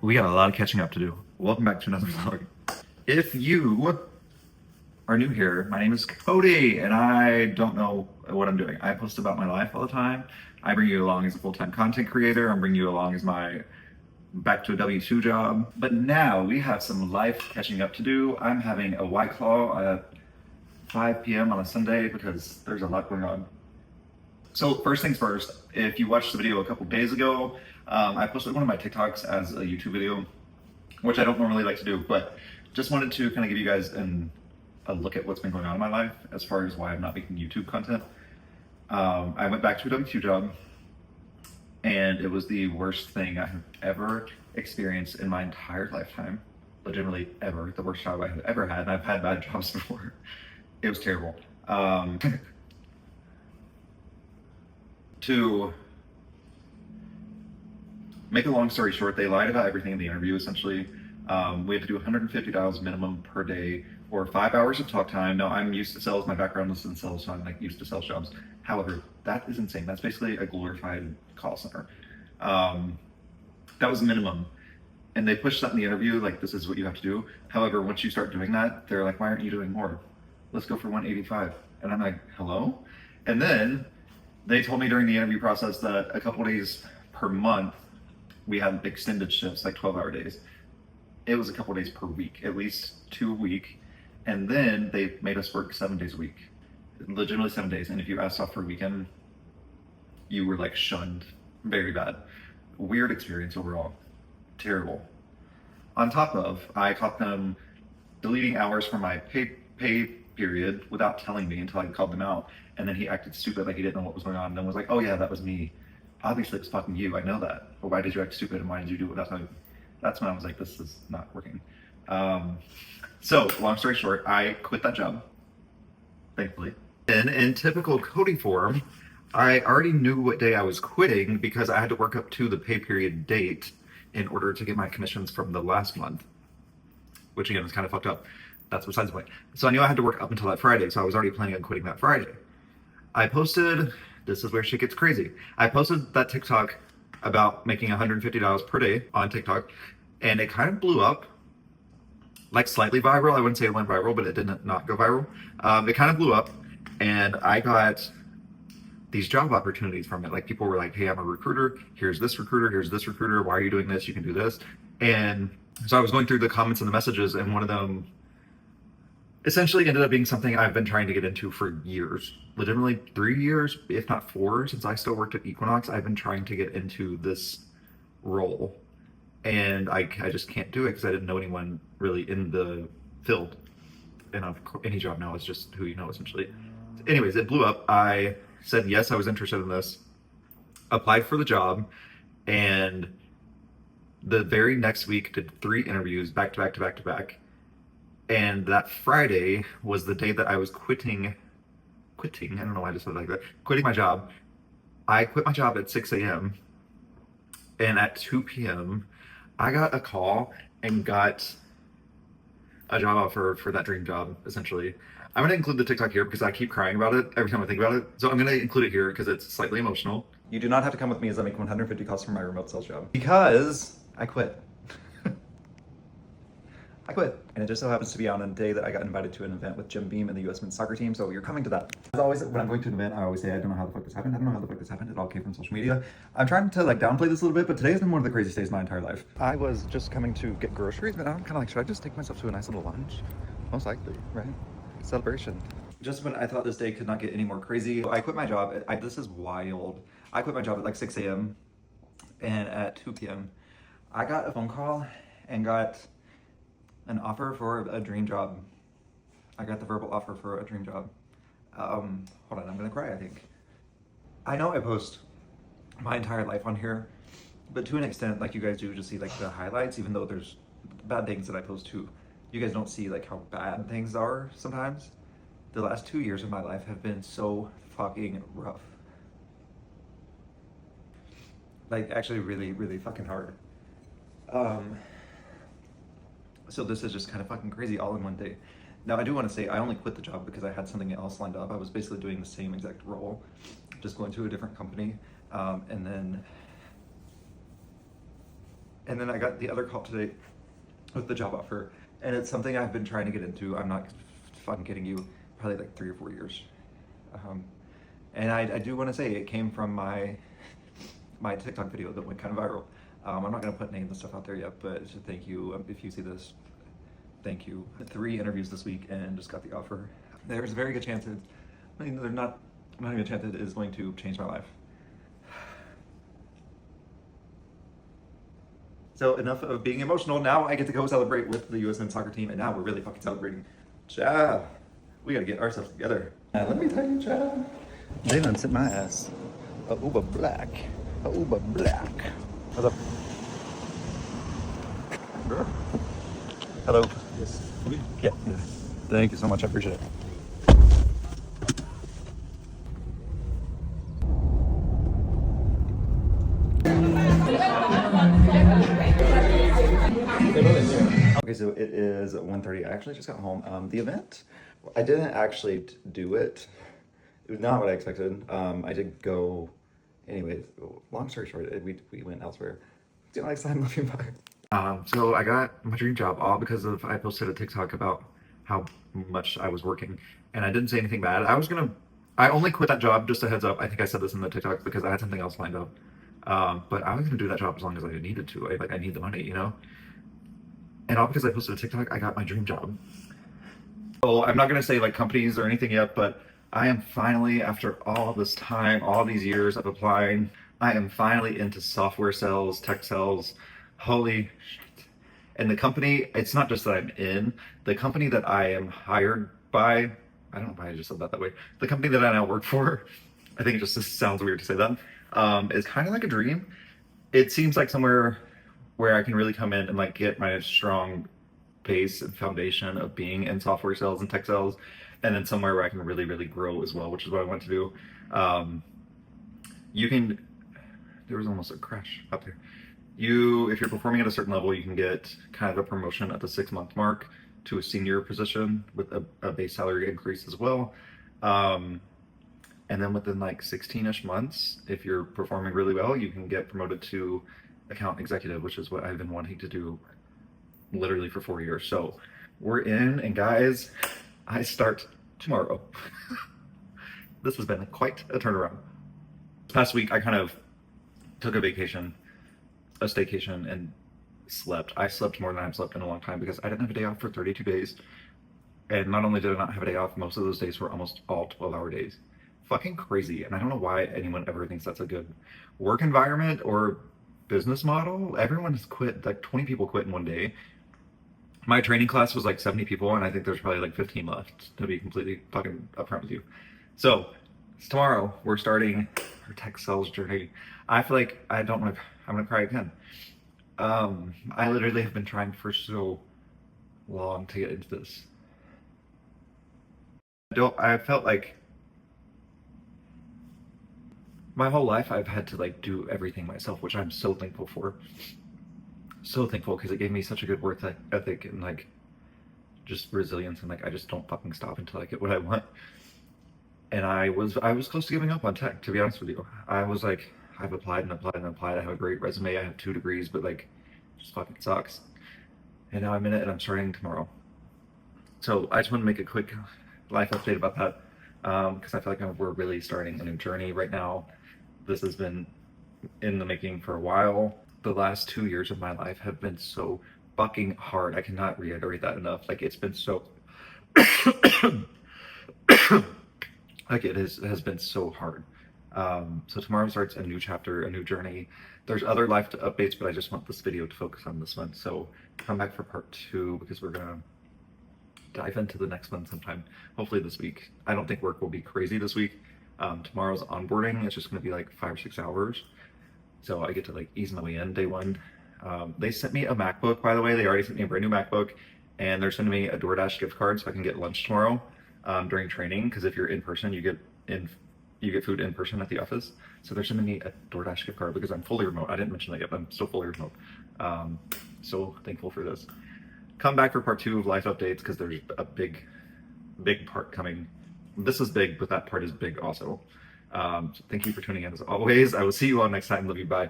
We got a lot of catching up to do. Welcome back to another vlog. If you are new here, my name is Cody, and I don't know what I'm doing. I post about my life all the time. I bring you along as a full-time content creator. I'm bringing you along as my back to a W-2 job. But now we have some life catching up to do. I'm having a White Claw at 5 p.m. on a Sunday because there's a lot going on. So first things first, if you watched the video a couple days ago, I posted one of my TikToks as a YouTube video, which I don't normally like to do, but just wanted to kind of give you guys a look at what's been going on in my life as far as why I'm not making YouTube content. I went back to a W-2 job, and it was the worst thing I have ever experienced in my entire lifetime. Legitimately ever. The worst job I have ever had, and I've had bad jobs before. It was terrible. To make a long story short, they lied about everything in the interview, essentially. We had to do $150 minimum per day or 5 hours of talk time. Now, I'm used to sales. My background is in sales, so I'm like used to sales jobs. However, that is insane. That's basically a glorified call center. That was minimum. And they pushed that in the interview, like, this is what you have to do. However, once you start doing that, they're like, why aren't you doing more? Let's go for 185. And I'm like, hello? And then they told me during the interview process that a couple days per month, we had extended shifts, like 12-hour days. It was a couple days per week, at least 2 a week. And then they made us work 7 days a week, legitimately 7 days. And if you asked off for a weekend, you were like shunned very bad. Weird experience overall, terrible. On top of, I caught them deleting hours from my pay period without telling me until I called them out. And then he acted stupid, like he didn't know what was going on, and then was like, oh yeah, that was me. Obviously it's fucking you, I know that. But why did you act stupid and why did you do it? That's when I was like, this is not working. So long story short, I quit that job, thankfully. And in typical Cody form, I already knew what day I was quitting because I had to work up to the pay period date in order to get my commissions from the last month, which again is kind of fucked up. That's besides the point. So I knew I had to work up until that Friday, so I was already planning on quitting that Friday. I posted, this is where shit gets crazy. I posted that TikTok about making $150 per day on TikTok, and it kind of blew up, like slightly viral. I wouldn't say it went viral, but it didn't not go viral. It kind of blew up, and I got these job opportunities from it. Like people were like, hey, I'm a recruiter. Here's this recruiter. Here's this recruiter. Why are you doing this? You can do this. And so I was going through the comments and the messages, and one of them essentially ended up being something I've been trying to get into for years, legitimately 3 years, if not 4, since I still worked at Equinox. I've been trying to get into this role, and I just can't do it because I didn't know anyone really in the field. And any job now is just who you know, essentially. Anyways, it blew up. I said yes, I was interested in this, applied for the job, and the very next week did 3 interviews back to back to back to back. And that Friday was the day that I was quitting, I don't know why I just said it like that, quitting my job. I quit my job at 6 a.m. and at 2 p.m. I got a call and got a job offer for that dream job, essentially. I'm gonna include the TikTok here because I keep crying about it every time I think about it. So I'm gonna include it here because it's slightly emotional. You do not have to come with me as I make 150 calls for my remote sales job. Because I quit. I quit. And it just so happens to be on a day that I got invited to an event with Jim Beam and the US men's soccer team, so you're coming to that. As always, when I'm going to an event, I always say, I don't know how the fuck this happened. I don't know how the fuck this happened. It all came from social media. I'm trying to like downplay this a little bit, but today has been one of the craziest days of my entire life. I was just coming to get groceries, but I'm kind of like, should I just take myself to a nice little lunch? Most likely, right? Celebration. Just when I thought this day could not get any more crazy, I quit my job. This is wild. I quit my job at like 6 a.m. and at 2 p.m. I got a phone call and got an offer for a dream job. I got the verbal offer for a dream job. Hold on, I'm gonna cry, I think. I know I post my entire life on here, but to an extent, like you guys do just see like the highlights, even though there's bad things that I post too. You guys don't see like how bad things are sometimes. The last 2 years of my life have been so fucking rough. Like actually really, really fucking hard. So this is just kind of fucking crazy all in one day. Now I do want to say I only quit the job because I had something else lined up. I was basically doing the same exact role, just going to a different company. And then And then I got the other call today with the job offer, and it's something I've been trying to get into. I'm not fucking kidding you, probably like 3 or 4 years. And I do want to say it came from my TikTok video that went kind of viral. I'm not going to put names and stuff out there yet, but thank you. If you see this, thank you. 3 interviews this week and just got the offer. There's a very good chance there's not even a chance it is going to change my life. So enough of being emotional. Now I get to go celebrate with the US men's soccer team, and now we're really fucking celebrating. Child, we gotta get ourselves together. Let me tell you, child, they done sent my ass a Uber Black. A Uber Black. What's up? Hello. Yes. Yeah. Thank you so much. I appreciate it. Okay, so it is 1:30. I actually just got home. The event, I didn't actually do it. It was not what I expected. I did go, anyways, long story short, we went elsewhere. See you next time. Love you, bye. So I got my dream job all because of, I posted a TikTok about how much I was working, and I didn't say anything bad. I only quit that job, just a heads up. I think I said this in the TikTok because I had something else lined up. But I was gonna do that job as long as I needed to. I need the money, you know? And all because I posted a TikTok, I got my dream job. So I'm not gonna say like companies or anything yet, but I am finally, after all this time, all these years of applying, I am finally into software sales, tech sales. Holy shit. And the company, it's not just that I'm in, the company that I am hired by, I don't know why I just said that way. The company that I now work for, I think it just sounds weird to say that, is kind of like a dream. It seems like somewhere where I can really come in and like get my strong base and foundation of being in software sales and tech sales, and then somewhere where I can really, really grow as well, which is what I want to do. There was almost a crash up there. If you're performing at a certain level, you can get kind of a promotion at the 6-month mark to a senior position with a base salary increase as well. And then within like 16-ish months, if you're performing really well, you can get promoted to account executive, which is what I've been wanting to do literally for 4 years. So we're in, and guys, I start tomorrow. This has been quite a turnaround. This past week, I kind of took a vacation, a staycation, and slept. I slept more than I've slept in a long time because I didn't have a day off for 32 days. And not only did I not have a day off, most of those days were almost all 12-hour days. Fucking crazy. And I don't know why anyone ever thinks that's a good work environment or business model. Everyone has quit, like 20 people quit in one day. My training class was like 70 people, and I think there's probably like 15 left, to be completely fucking upfront with you. So tomorrow we're starting our tech sales journey. I feel like I'm gonna cry again. I literally have been trying for so long to get into this. I felt like my whole life I've had to like do everything myself, which I'm so thankful for. So thankful, because it gave me such a good work ethic and like just resilience, and like I just don't fucking stop until I get what I want. And I was close to giving up on tech, to be honest with you. I was like, I've applied and applied and applied. I have a great resume. I have 2 degrees, but like, it just fucking sucks. And now I'm in it, and I'm starting tomorrow. So I just want to make a quick life update about that, because I feel like we're really starting a new journey right now. This has been in the making for a while. The last 2 years of my life have been so fucking hard. I cannot reiterate that enough. Like, it's been so like it has been so hard. So tomorrow starts a new chapter, a new journey. There's other life updates, but I just want this video to focus on this one. So come back for part 2, because we're gonna dive into the next one sometime, hopefully this week. I don't think work will be crazy this week. Tomorrow's onboarding. It's just gonna be like 5 or 6 hours. So I get to like ease my way in day 1. They sent me a MacBook, by the way. They already sent me a brand new MacBook, and they're sending me a DoorDash gift card so I can get lunch tomorrow during training. Because if you're in person, you get food in person at the office. So they're sending me a DoorDash gift card because I'm fully remote. I didn't mention that yet, but I'm still fully remote. So thankful for this. Come back for part 2 of life updates, because there's a big part coming. This is big, but that part is big also. So thank you for tuning in as always. I will see you all next time. Love you. Bye.